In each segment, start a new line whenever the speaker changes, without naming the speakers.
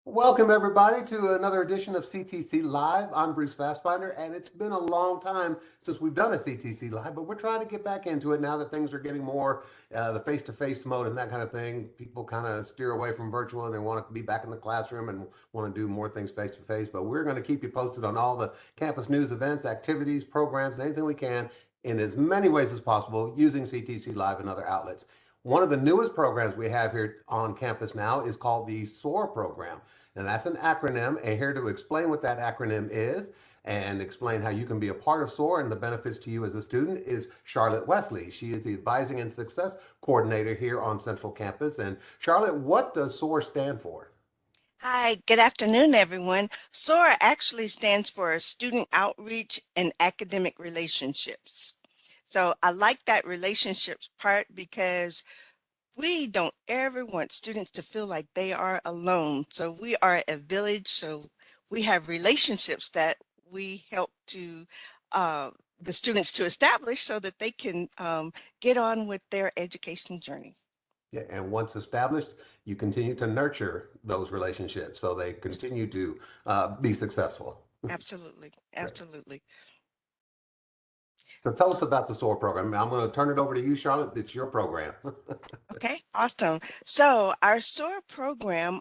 Welcome, everybody, to another edition of CTC Live. I'm Bruce Fastbinder, and it's been a long time since we've done a CTC Live, but we're trying to get back into it now that things are getting more the face to face mode and that kind of thing. People kind of steer away from virtual and they want to be back in the classroom and want to do more things face to face. But we're going to keep you posted on all the campus news, events, activities, programs, and anything we can in as many ways as possible using CTC Live and other outlets. One of the newest programs we have here on campus now is called the S.O.A.R program. And that's an acronym. And here to explain what that acronym is and explain how you can be a part of S.O.A.R and the benefits to you as a student is Charlotte Wesley. She is the Advising and Success Coordinator here on Central Campus. And Charlotte, what does S.O.A.R stand for?
Hi, good afternoon, everyone. S.O.A.R actually stands for Student Outreach and Academic Relationships. So I like that relationships part because we don't ever want students to feel like they are alone. So we are a village, so we have relationships that we help to the students to establish so that they can get on with their education journey.
Yeah, and once established, you continue to nurture those relationships so they continue to be successful.
Absolutely,
Great.
absolutely.
So tell us about the S.O.A.R program. I'm going to turn it over to you, Charlotte. It's your program.
Okay, awesome. So our SOAR program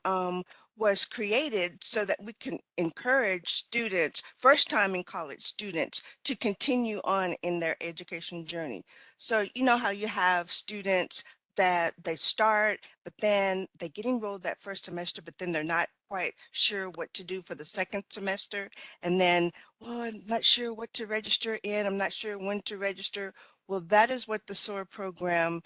was created so that we can encourage students, first time in college students, to continue on in their education journey. So you know how you have students that they start, but then they get enrolled that first semester, but then they're not quite sure what to do for the second semester. And then, well, I'm not sure what to register in. I'm not sure when to register. Well, that is what the SOAR program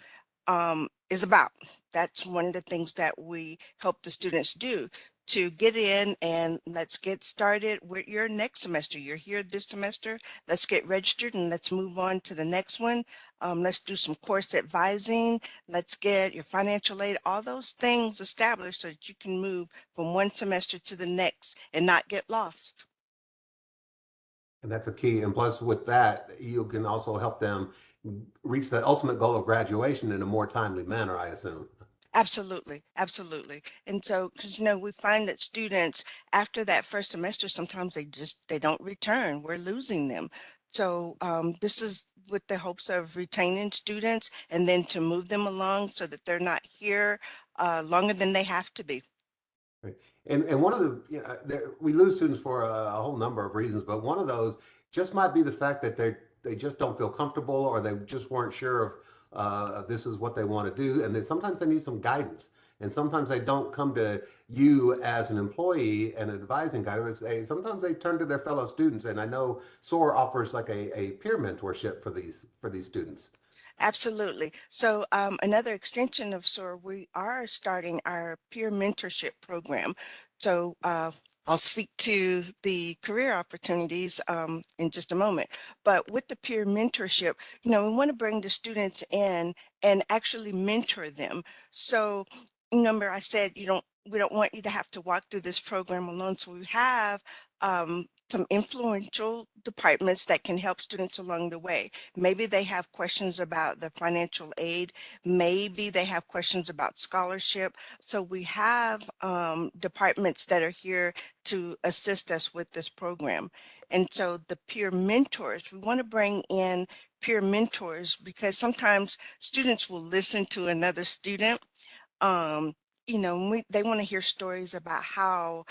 is about. That's one of the things that we help the students do to get in and let's get started with your next semester. You're here this semester. Let's get registered and let's move on to the next one. Let's do some course advising. Let's get your financial aid, all those things established so that you can move from one semester to the next and not get lost.
And that's a key. And plus, with that, you can also help them reach that ultimate goal of graduation in a more timely manner, I assume.
Absolutely, absolutely. And so, because we find that students after that first semester, sometimes they don't return. We're losing them. So this is with the hopes of retaining students and then to move them along so that they're not here longer than they have to be.
Right. And one of the, we lose students for a whole number of reasons, but one of those just might be the fact that they just don't feel comfortable or they just weren't sure if this is what they want to do. And then sometimes they need some guidance. And sometimes they don't come to you as an employee and advising guidance. Sometimes they turn to their fellow students. And I know S.O.A.R offers like a peer mentorship for these students.
Absolutely. So another extension of SOAR, we are starting our peer mentorship program. So I'll speak to the career opportunities in just a moment. But with the peer mentorship, we want to bring the students in and actually mentor them. So remember, I said we don't want you to have to walk through this program alone. So we have some influential departments that can help students along the way. Maybe they have questions about the financial aid. Maybe they have questions about scholarship. So we have departments that are here to assist us with this program. And so the peer mentors, we want to bring in peer mentors because sometimes students will listen to another student um, they want to hear stories about how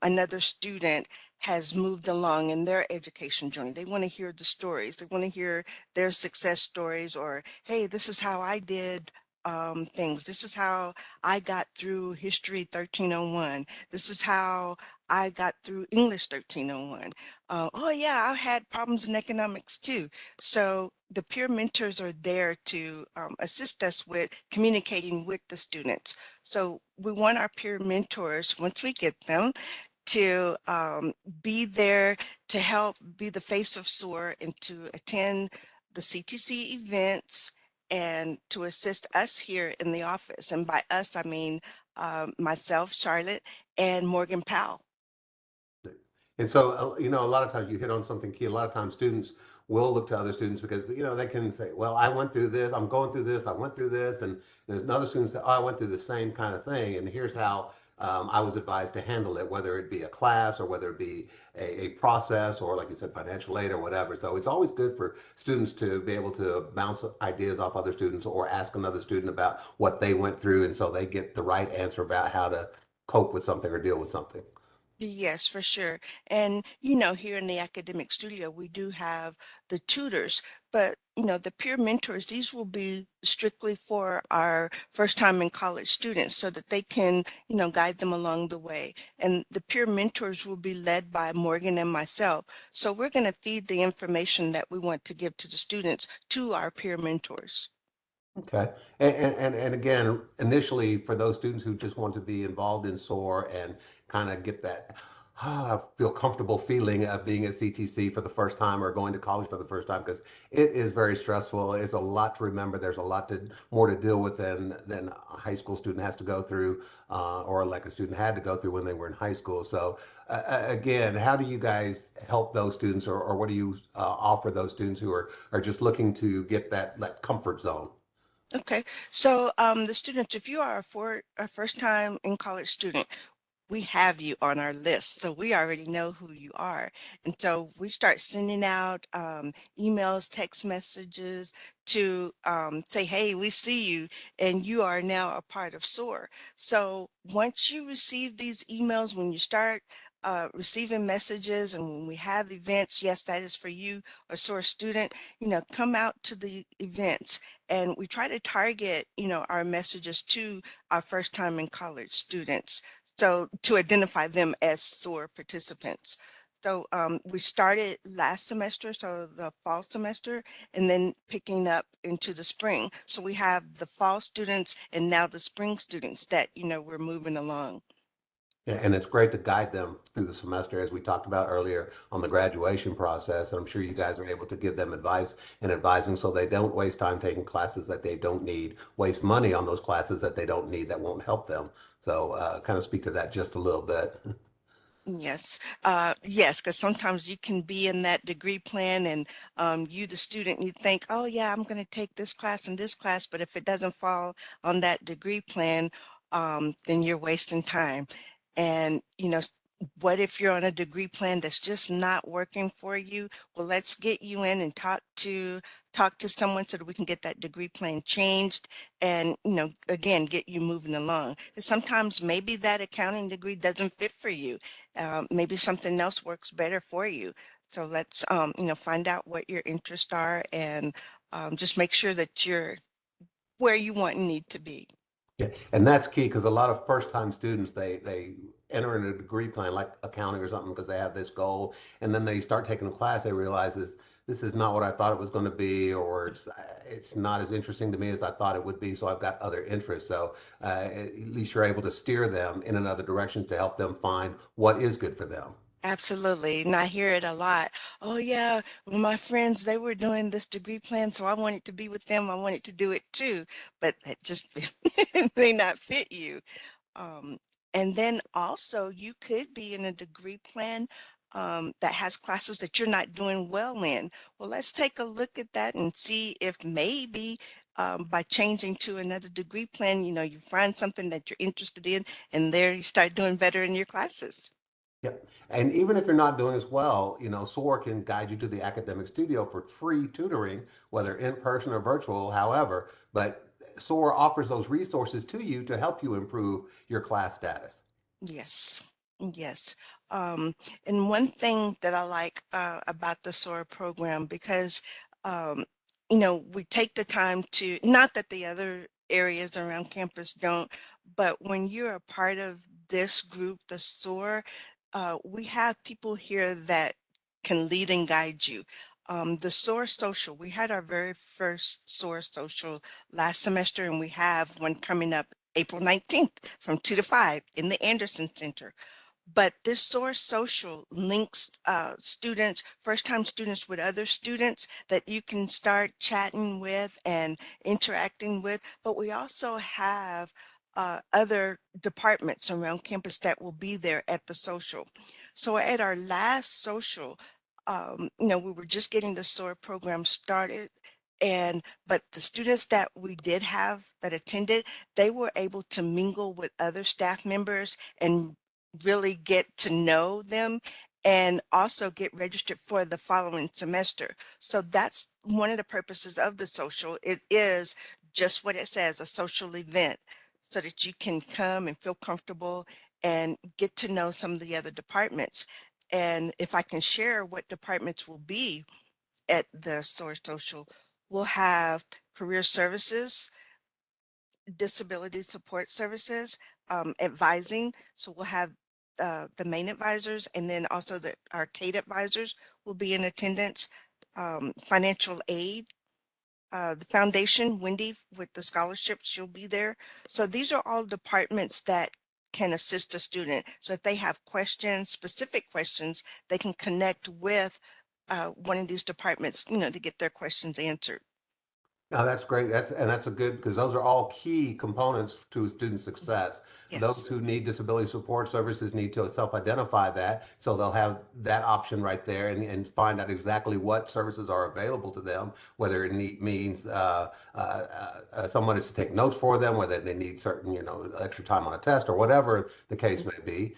another student has moved along in their education journey. They want to hear the stories. They want to hear their success stories or, hey, this is how I did things. This is how I got through History 1301. This is how I got through English 1301. Oh, yeah, I had problems in economics too. So the peer mentors are there to assist us with communicating with the students. So we want our peer mentors, once we get them, to be there to help be the face of SOAR and to attend the CTC events and to assist us here in the office. And by us, I mean myself, Charlotte, and Morgan Powell.
And so, a lot of times you hit on something key. A lot of times students will look to other students because, they can say, well, I went through this, I'm going through this, I went through this. And there's another student say, oh, I went through the same kind of thing. And here's how I was advised to handle it, whether it be a class or whether it be a process or, like you said, financial aid or whatever. So it's always good for students to be able to bounce ideas off other students or ask another student about what they went through, and so they get the right answer about how to cope with something or deal with something.
Yes, for sure. And, here in the academic studio, we do have the tutors, but, the peer mentors, these will be strictly for our first time in college students so that they can, guide them along the way. And the peer mentors will be led by Morgan and myself. So we're going to feed the information that we want to give to the students to our peer mentors.
Okay. And again, initially for those students who just want to be involved in SOAR and kind of get that feel comfortable feeling of being at CTC for the first time or going to college for the first time, because it is very stressful. It's a lot to remember. There's a lot more to deal with than a high school student has to go through, or like a student had to go through when they were in high school. So again, how do you guys help those students, or what do you offer those students who are just looking to get that comfort zone?
Okay, so the students, if you are a first time in college student, we have you on our list. So we already know who you are. And so we start sending out emails, text messages to say, hey, we see you and you are now a part of SOAR. So once you receive these emails, when you start receiving messages and when we have events, yes, that is for you, a SOAR student, come out to the events. And we try to target, our messages to our first time in college students, so to identify them as SOAR participants. So we started last semester, so the fall semester, and then picking up into the spring. So we have the fall students and now the spring students that, we're moving along.
Yeah, and it's great to guide them through the semester, as we talked about earlier on the graduation process. And I'm sure you guys are able to give them advice and advising so they don't waste time taking classes that they don't need, waste money on those classes that they don't need that won't help them. So, kind of speak to that just a little bit.
Yes, yes, because sometimes you can be in that degree plan and you, the student, you think, oh yeah, I'm going to take this class and this class, but if it doesn't fall on that degree plan, then you're wasting time. And, what if you're on a degree plan that's just not working for you? Well, let's get you in and talk to someone so that we can get that degree plan changed and, again, get you moving along. 'Cause sometimes maybe that accounting degree doesn't fit for you, maybe something else works better for you. So let's, find out what your interests are and just make sure that you're where you want and need to be.
Yeah, and that's key because a lot of first-time students they enter in a degree plan like accounting or something because they have this goal, and then they start taking the class. They realize this is not what I thought it was going to be, or it's not as interesting to me as I thought it would be. So I've got other interests. So at least you're able to steer them in another direction to help them find what is good for them.
Absolutely. And I hear it a lot. Oh, yeah. Well, my friends, they were doing this degree plan, so I wanted to be with them. I wanted to do it too, but that just may not fit you. Um, and then also, you could be in a degree plan that has classes that you're not doing well in. Well, let's take a look at that and see if maybe by changing to another degree plan, you find something that you're interested in, and there you start doing better in your classes.
Yep. And even if you're not doing as well, SOAR can guide you to the academic studio for free tutoring, whether in
Yes.
person or virtual, however. But SOAR offers those resources to you to help you improve your class status.
Yes, yes. Um, and one thing that I like about the SOAR program, because um, we take the time to, not that the other areas around campus don't, but when you're a part of this group, the SOAR, we have people here that can lead and guide you. The SOAR Social, we had our very first SOAR Social last semester, and we have one coming up April 19th from 2 to 5 in the Anderson Center. But this Source Social links students, first-time students with other students that you can start chatting with and interacting with. But we also have other departments around campus that will be there at the social. So at our last social, we were just getting the SOAR program started. But the students that we did have that attended, they were able to mingle with other staff members and really get to know them and also get registered for the following semester. So that's one of the purposes of the social. It is just what it says, a social event, so that you can come and feel comfortable and get to know some of the other departments. And if I can share what departments will be at the S.O.A.R Social, we'll have career services, disability support services, advising. So we'll have the main advisors, and then also the arcade advisors will be in attendance. Financial aid, the foundation, Wendy with the scholarships, she'll be there. So these are all departments that can assist a student. So if they have questions, specific questions, they can connect with one of these departments, to get their questions answered.
No, that's great. That's a good, because those are all key components to student success.
Yes.
Those who need disability support services need to self-identify that, so they'll have that option right there and find out exactly what services are available to them, whether it means someone to take notes for them, whether they need certain, extra time on a test or whatever the case may be.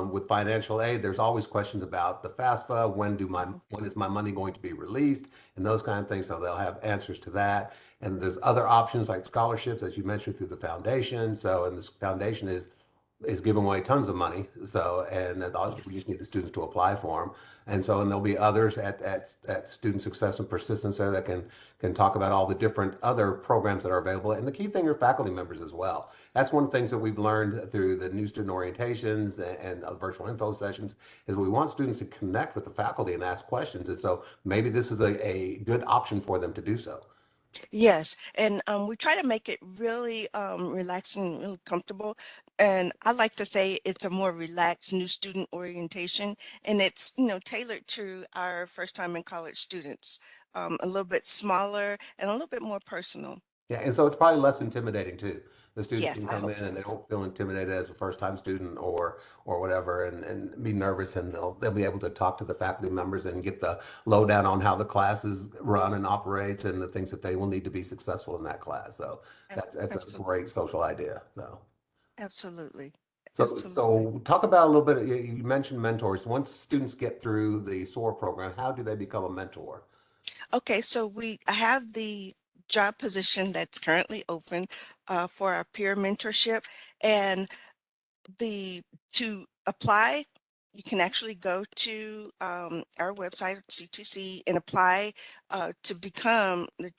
With financial aid, there's always questions about the FAFSA,
Mhm.
when is my money going to be released, and those kind of things. So they'll have answers to that. And there's other options like scholarships, as you mentioned, through the foundation. So, and this foundation is giving away tons of money. So, and we
Yes.
just need the students to apply for them. And so, and there'll be others at Student Success and Persistence there that can talk about all the different other programs that are available. And the key thing are faculty members as well. That's one of the things that we've learned through the new student orientations and virtual info sessions is we want students to connect with the faculty and ask questions. And so maybe this is a good option for them to do so.
Yes, and we try to make it really relaxing, really comfortable. And I like to say it's a more relaxed new student orientation, and it's tailored to our first time in college students, a little bit smaller and a little bit more personal.
Yeah, and so it's probably less intimidating too. The students
Yes,
can
I
come
hope
in and
so.
they don't feel intimidated as a first time student or whatever and be nervous, and they'll be able to talk to the faculty members and get the lowdown on how the classes run and operates and the things that they will need to be successful in that class. So that's a
Absolutely,
great social idea. So
absolutely, absolutely.
so talk about a little bit, you mentioned mentors. Once students get through the SOAR program, how do they become a mentor?
Okay, so I have the job position that's currently open for our peer mentorship, and the to apply, you can actually go to our website, CTC, and apply to become the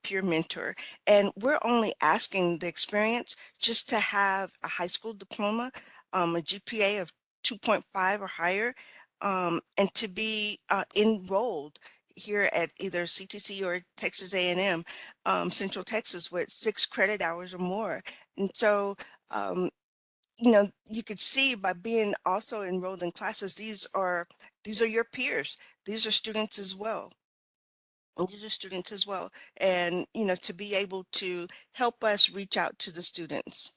peer mentor. And we're only asking the experience just to have a high school diploma, a GPA of 2.5 or higher, and to be enrolled here at either CTC or Texas A&M, Central Texas, with 6 credit hours or more. And so um, you could see by being also enrolled in classes, these are your peers. These are students as well. These are students as well. And, to be able to help us reach out to the students.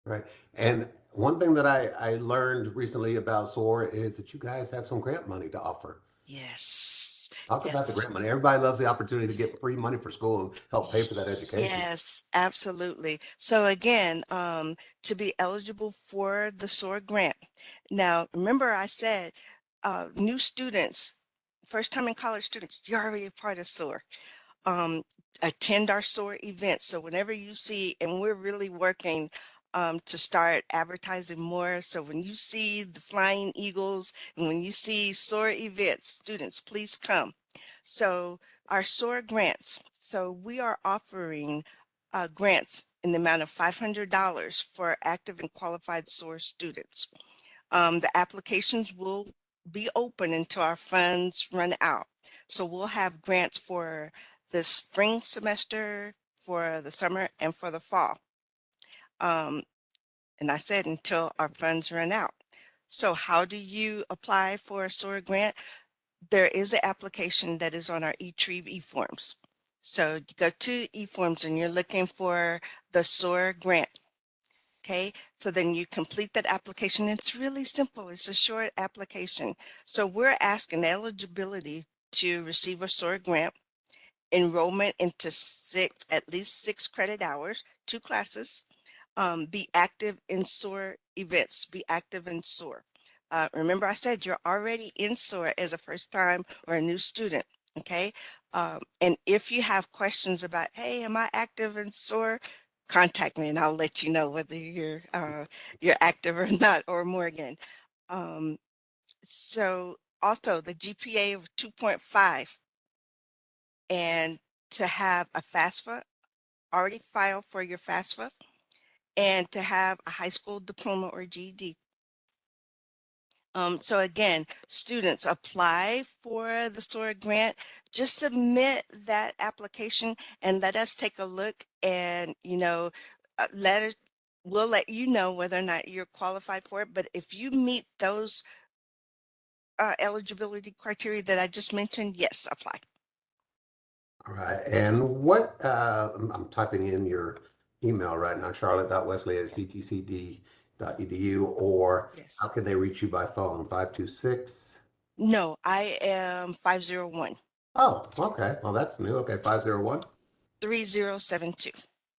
Right. And one thing that I learned recently about SOAR is that you guys have some grant money to offer.
Yes.
Talk about the
Yes.
grant money. Everybody loves the opportunity to get free money for school and help pay for that education.
Yes, absolutely. So again, to be eligible for the S.O.A.R grant. Now, remember I said, new students, first time in college students, you're already a part of S.O.A.R. um, attend our store events. So whenever you see, and we're really working to start advertising more. So when you see the Flying Eagles and when you see SOAR events, students, please come. So our SOAR grants. So we are offering grants in the amount of $500 for active and qualified SOAR students. The applications will be open until our funds run out. So we'll have grants for the spring semester, for the summer, and for the fall. Um, and I said until our funds run out. So how do you apply for a SOAR grant? There is an application that is on our eTrieve eForms. So you go to eForms and you're looking for the SOAR grant. Okay, so then you complete that application. It's really simple. It's a short application. So we're asking eligibility to receive a SOAR grant enrollment into at least 6 credit hours, 2 classes. Be active in S.O.A.R events, be active in S.O.A.R. Remember I said you're already in S.O.A.R as a first time or a new student. Okay. And if you have questions about, hey, am I active in S.O.A.R? Contact me and I'll let you know whether you're active or not, or Morgan. Um, so also the GPA of 2.5, and to have a FAFSA, already filed for your FAFSA, and to have a high school diploma or GED. So again, students apply for the S.O.A.R grant, just submit that application and let us take a look, and let it, we'll let you know whether or not you're qualified for it. But if you meet those eligibility criteria that I just mentioned, yes, apply.
All right. And I'm typing in your email right now, charlotte.wesley@ctcd.edu, or how
Yes.
can they reach you by phone? 526.
No, I am 501
Oh, okay. Well, that's new. Okay, 501.
3072.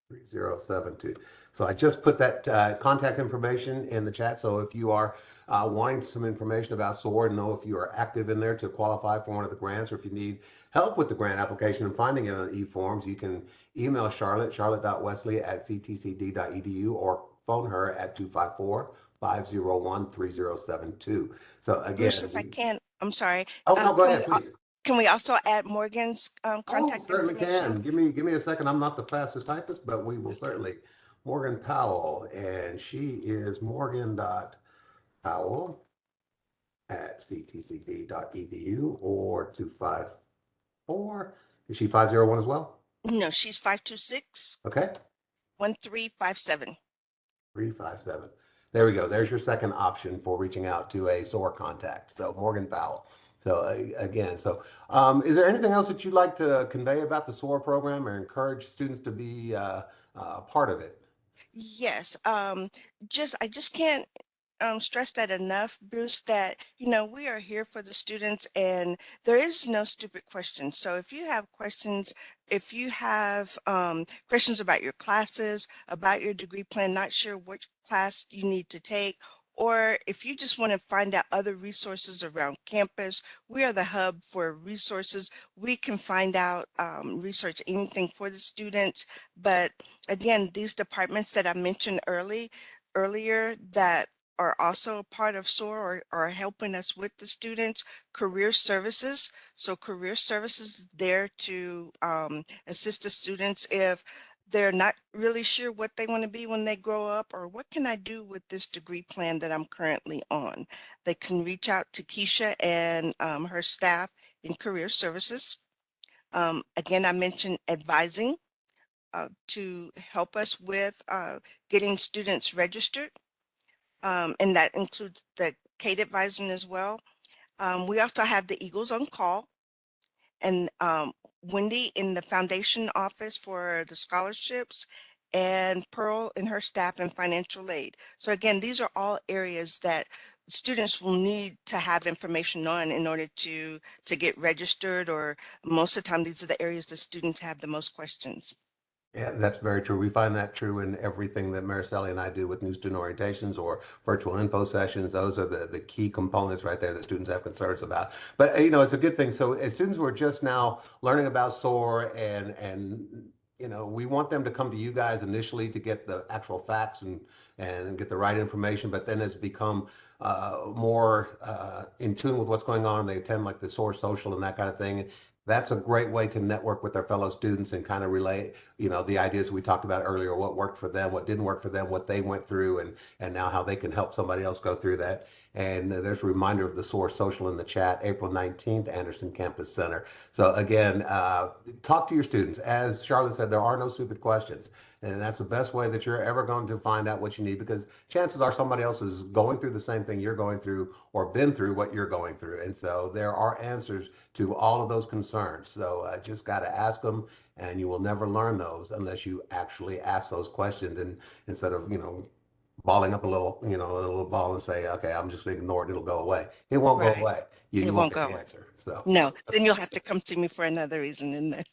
3072. So I just put that contact information in the chat. So if you are wanting some information about S.O.A.R, know if you are active in there to qualify for one of the grants, or if you need help with the grant application and finding it on e-forms, you can email Charlotte, charlotte.wesley@ctcd.edu, or phone her at 254-501-3072. So
Bruce,
again,
if I can, I'm sorry.
oh, no, go ahead, please.
Can we also add Morgan's
Oh,
contact
certainly
information?
can. Give me a second. I'm not the fastest typist, but we will
Okay.
certainly. Morgan Powell, and she is morgan.powell@ctcd.edu, or 254. Is she 501 as well?
No, she's 526
Okay.
1357.
357. There we go. There's your second option for reaching out to a S.O.A.R contact. So Morgan Powell. So again, is there anything else that you'd like to convey about the S.O.A.R program or encourage students to be part of it?
Yes, I just can't stress that enough, Bruce, that, we are here for the students and there is no stupid questions. So if you have questions, if you have questions about your classes, about your degree plan, not sure which class you need to take, or if you just want to find out other resources around campus, we are the hub for resources. We can find out, research anything for the students. But again, these departments that I mentioned earlier that are also a part of S.O.A.R, or are helping us with the students. Career services. So career services is there to assist the students if they're not really sure what they want to be when they grow up, or what can I do with this degree plan that I'm currently on. They can reach out to Keisha and her staff in career services. Again, I mentioned advising to help us with getting students registered, and that includes the Kate advising as well. We also have the Eagles on Call, and Wendy in the foundation office for the scholarships, and Pearl and her staff in financial aid. So again, these are all areas that students will need to have information on in order to get registered, or most of the time, these are the areas the students have the most questions.
Yeah, that's very true. We find that true in everything that Mariceli and I do with new student orientations or virtual info sessions. Those are the key components right there that students have concerns about. But it's a good thing. So as students who are just now learning about S.O.A.R, and we want them to come to you guys initially to get the actual facts and get the right information. But then it's become more in tune with what's going on. They attend like the S.O.A.R social and that kind of thing. That's a great way to network with their fellow students and kind of relate, the ideas we talked about earlier, what worked for them, what didn't work for them, what they went through, and now how they can help somebody else go through that. And there's a reminder of the S.O.A.R social in the chat, April 19th, Anderson Campus Center. So again, talk to your students. As Charlotte said, there are no stupid questions. And that's the best way that you're ever going to find out what you need, because chances are somebody else is going through the same thing you're going through or been through what you're going through. And so there are answers to all of those concerns. So just got to ask them, and you will never learn those unless you actually ask those questions, and instead of balling up a little, a little ball and say, okay, I'm just going to ignore it. It'll go away. It won't go
Right.
away. You,
It
you won't
won't
get
go
the
away.
answer. So,
No, then you'll have to come to me for another reason, and then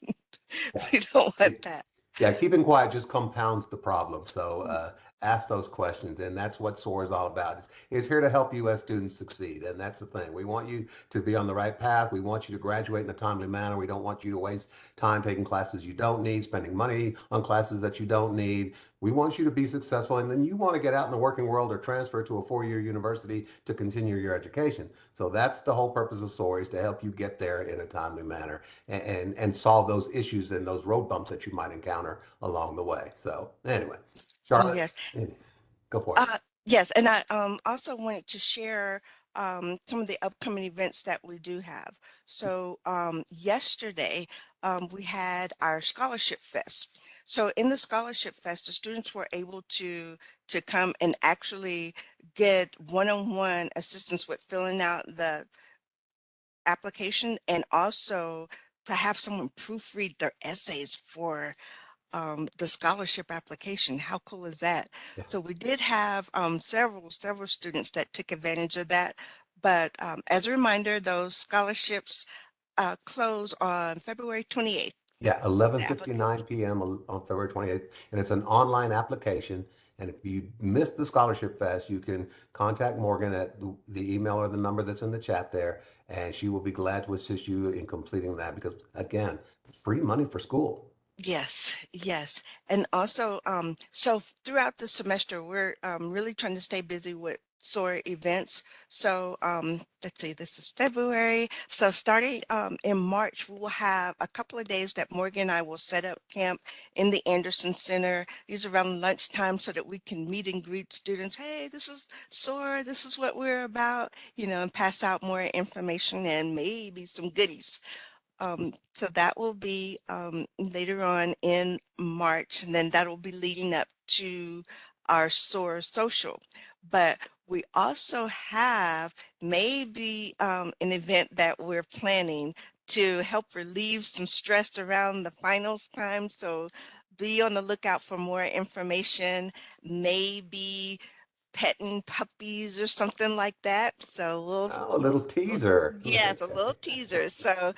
yeah.
we don't want that.
Yeah, keeping quiet just compounds the problem. So
Mm.
ask those questions, and that's what SOAR is all about. It's here to help you as students succeed, and that's the thing. We want you to be on the right path. We want you to graduate in a timely manner. We don't want you to waste time taking classes you don't need, spending money on classes that you don't need. We want you to be successful, and then you want to get out in the working world or transfer to a four-year university to continue your education. So that's the whole purpose of SOAR, is to help you get there in a timely manner and solve those issues and those road bumps that you might encounter along the way. So anyway, Charlotte,
Yes.
go for it.
Uh, yes, and I also wanted to share some of the upcoming events that we do have. So yesterday we had our scholarship fest. So in the scholarship fest, the students were able to come and actually get one-on-one assistance with filling out the application, and also to have someone proofread their essays for the scholarship application. How cool is that?
Yeah.
So we did have several students that took advantage of that. But as a reminder, those scholarships close on February 28th.
Yeah,
The applic
11:59 p.m. on February 28th, and it's an online application. And if you missed the scholarship fest, you can contact Morgan at the email or the number that's in the chat there, and she will be glad to assist you in completing that because, again, it's free money for school.
Yes, yes. And also, so throughout the semester, we're really trying to stay busy with SOAR events. So let's see, this is February. So starting in March, we'll have a couple of days that Morgan and I will set up camp in the Anderson Center, usually around lunchtime, so that we can meet and greet students. Hey, this is SOAR, this is what we're about, and pass out more information and maybe some goodies. So that will be later on in March, and then that will be leading up to our SOAR social. But we also have maybe an event that we're planning to help relieve some stress around the finals time. So be on the lookout for more information, maybe petting puppies or something like that. So
Oh, a little teaser.
yeah, it's a little teaser. So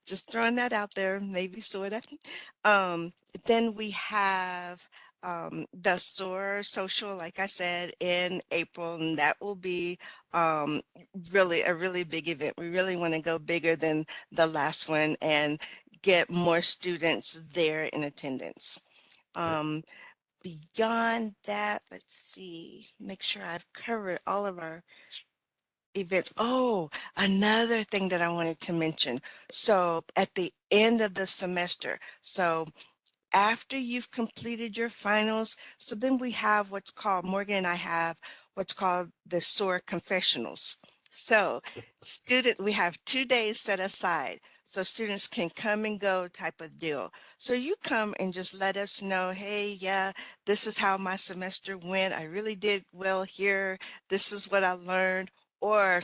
just throwing that out there, maybe sort of. Um, then we have the store social, like I said, in April, and that will be um really a really big event. We really want to go bigger than the last one and get more students there in attendance.
Great.
Um, Beyond that, let's see, make sure I've covered all of our events. Oh, another thing that I wanted to mention. So at the end of the semester, so after you've completed your finals, so then we have what's called, Morgan and I have what's called the SOAR confessionals. So we have 2 days set aside so students can come and go type of deal. So you come and just let us know, hey, yeah, this is how my semester went. I really did well here. This is what I learned. Or,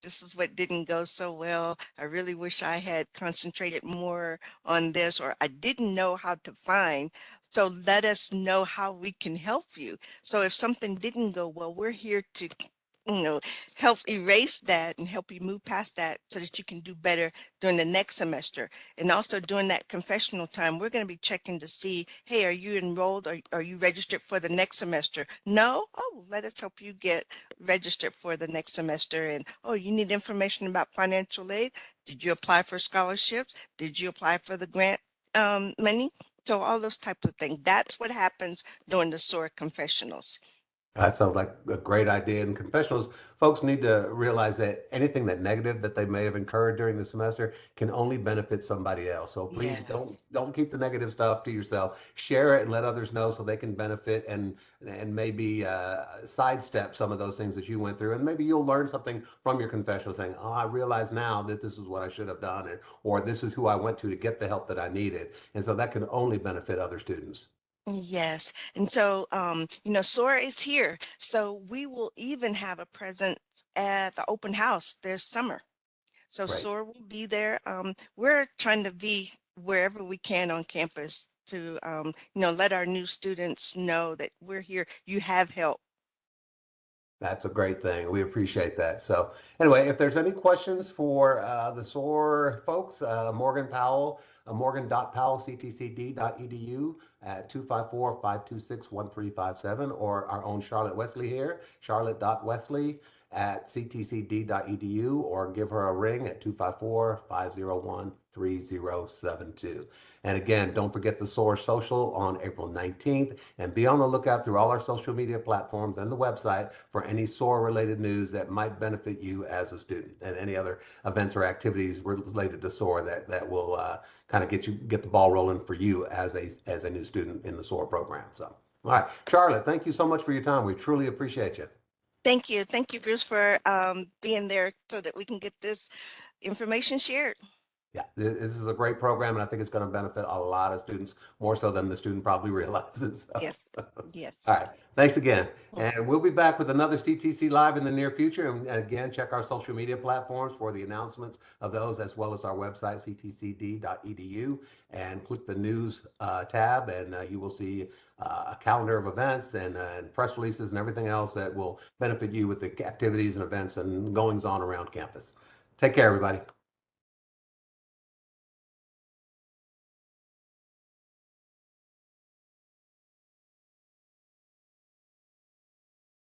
this is what didn't go so well. I really wish I had concentrated more on this, or I didn't know how to find. So let us know how we can help you. So if something didn't go well, we're here to, you know, help erase that and help you move past that so that you can do better during the next semester. And also during that confessional time, we're going to be checking to see, hey, are you enrolled? Are you registered for the next semester? No? Oh, let us help you get registered for the next semester. And oh, you need information about financial aid? Did you apply for scholarships? Did you apply for the grant money? So all those types of things. That's what happens during the SOAR confessionals.
That sounds like a great idea. In confessionals, folks need to realize that anything that negative that they may have incurred during the semester can only benefit somebody else. So please don't
Yes.
don't keep the negative stuff to yourself. Share it and let others know so they can benefit and maybe sidestep some of those things that you went through. And maybe you'll learn something from your confessional, saying, "Oh, I realize now that this is what I should have done," or "This is who I went to get the help that I needed." And so that can only benefit other students.
Yes. And so, SOAR is here. So we will even have a presence at the open house this summer. So
Great.
SOAR will be there. We're trying to be wherever we can on campus to let our new students know that we're here. You have help.
That's a great thing. We appreciate that. So anyway, if there's any questions for the S.O.A.R folks, Morgan Powell, morgan.powell.ctcd.edu at 254-526-1357, or our own Charlotte Wesley here, charlotte.wesley at ctcd.edu, or give her a ring at 254-501-3072. And again, don't forget the S.O.A.R Social on April 19th, and be on the lookout through all our social media platforms and the website for any S.O.A.R related news that might benefit you as a student, and any other events or activities related to S.O.A.R that will kind of get the ball rolling for you as a new student in the S.O.A.R program. So, all right, Charlotte, thank you so much for your time. We truly appreciate you.
Thank you. Thank you, Bruce, for being there so that we can get this information shared.
Yeah, this is a great program, and I think it's going to benefit a lot of students, more so than the student probably realizes. So.
Yes. Yes.
All right. Thanks again.
Mm.
And we'll be back with another CTC Live in the near future. And again, check our social media platforms for the announcements of those, as well as our website, ctcd.edu, and click the news tab, and you will see a calendar of events and press releases and everything else that will benefit you with the activities and events and goings on around campus. Take care, everybody.